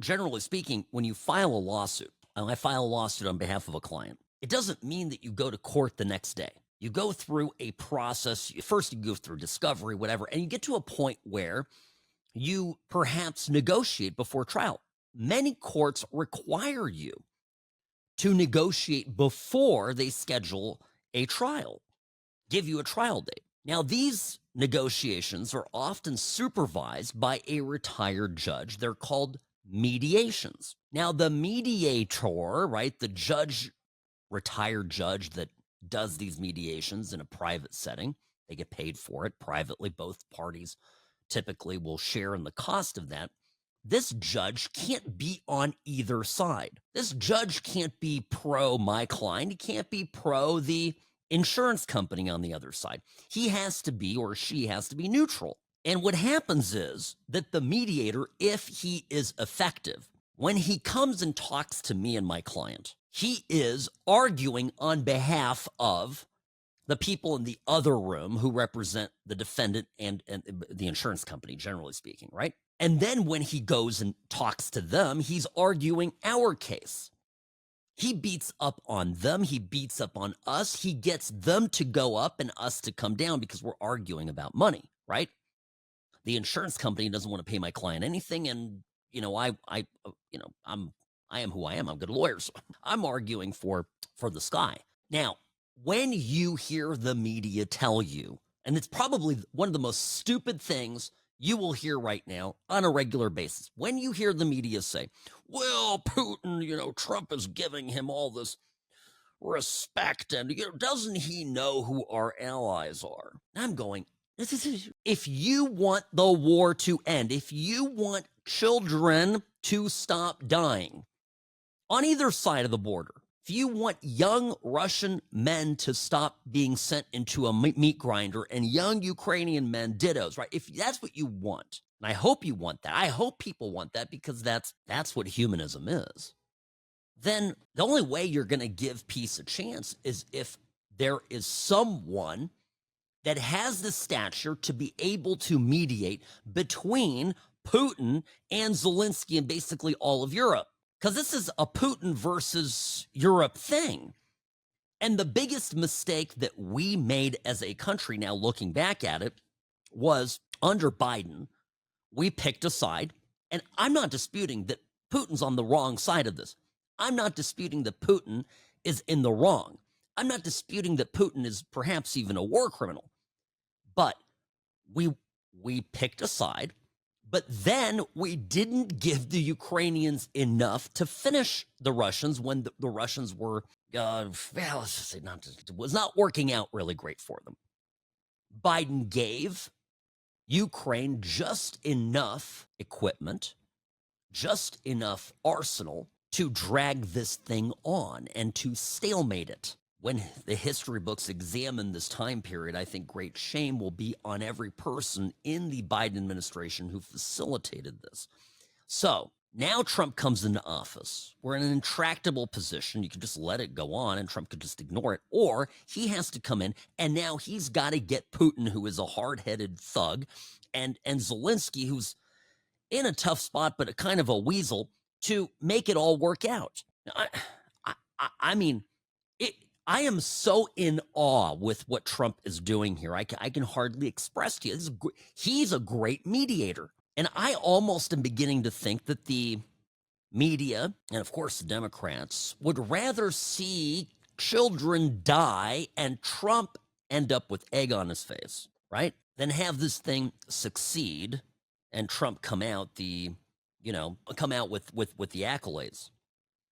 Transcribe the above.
generally speaking, when you file a lawsuit, and I file a lawsuit on behalf of a client, it doesn't mean that you go to court the next day. You go through a process. First, you go through discovery, whatever, and you get to a point where you perhaps negotiate before trial. Many courts require you to negotiate before they schedule a trial, give you a trial date. Now, these negotiations are often supervised by a retired judge. They're called mediations. Now, the mediator, right, the retired judge that does these mediations in a private setting, they get paid for it privately. Both parties typically will share in the cost of that. This judge can't be on either side. This judge can't be pro my client. He can't be pro the insurance company on the other side. He has to be, or she has to be, neutral. And what happens is that the mediator, if he is effective, when he comes and talks to me and my client, he is arguing on behalf of the people in the other room who represent the defendant and the insurance company, generally speaking, right? And then when he goes and talks to them, he's arguing our case. He beats up on them. He beats up on us. He gets them to go up and us to come down because we're arguing about money, right? The insurance company doesn't want to pay my client anything, and I am who I am. I'm good lawyers. I'm arguing for the sky. Now, when you hear the media tell you, and it's probably one of the most stupid things you will hear right now on a regular basis, when you hear the media say, well, Putin, Trump is giving him all this respect, and doesn't he know who our allies are? I'm going, if you want the war to end, if you want children to stop dying on either side of the border, if you want young Russian men to stop being sent into a meat grinder and young Ukrainian men dittos, right? If that's what you want, and I hope you want that, I hope people want that because that's what humanism is, then the only way you're going to give peace a chance is if there is someone that has the stature to be able to mediate between Putin and Zelensky and basically all of Europe. Because this is a Putin versus Europe thing. And the biggest mistake that we made as a country, now looking back at it, was under Biden, we picked a side. And I'm not disputing that Putin's on the wrong side of this. I'm not disputing that Putin is in the wrong. I'm not disputing that Putin is perhaps even a war criminal. But we picked a side. But then we didn't give the Ukrainians enough to finish the Russians when the Russians were, let's just say was not working out really great for them. Biden gave Ukraine just enough equipment, just enough arsenal to drag this thing on and to stalemate it. When the history books examine this time period, I think great shame will be on every person in the Biden administration who facilitated this. So now Trump comes into office. We're in an intractable position. You can just let it go on and Trump could just ignore it. Or he has to come in and now he's got to get Putin, who is a hard-headed thug, and Zelensky, who's in a tough spot but a kind of a weasel, to make it all work out. Now, I mean, I am so in awe with what Trump is doing here. I can hardly express to you. He's a great mediator. And I almost am beginning to think that the media, and of course the Democrats, would rather see children die and Trump end up with egg on his face, right? Than have this thing succeed and Trump come out with the accolades.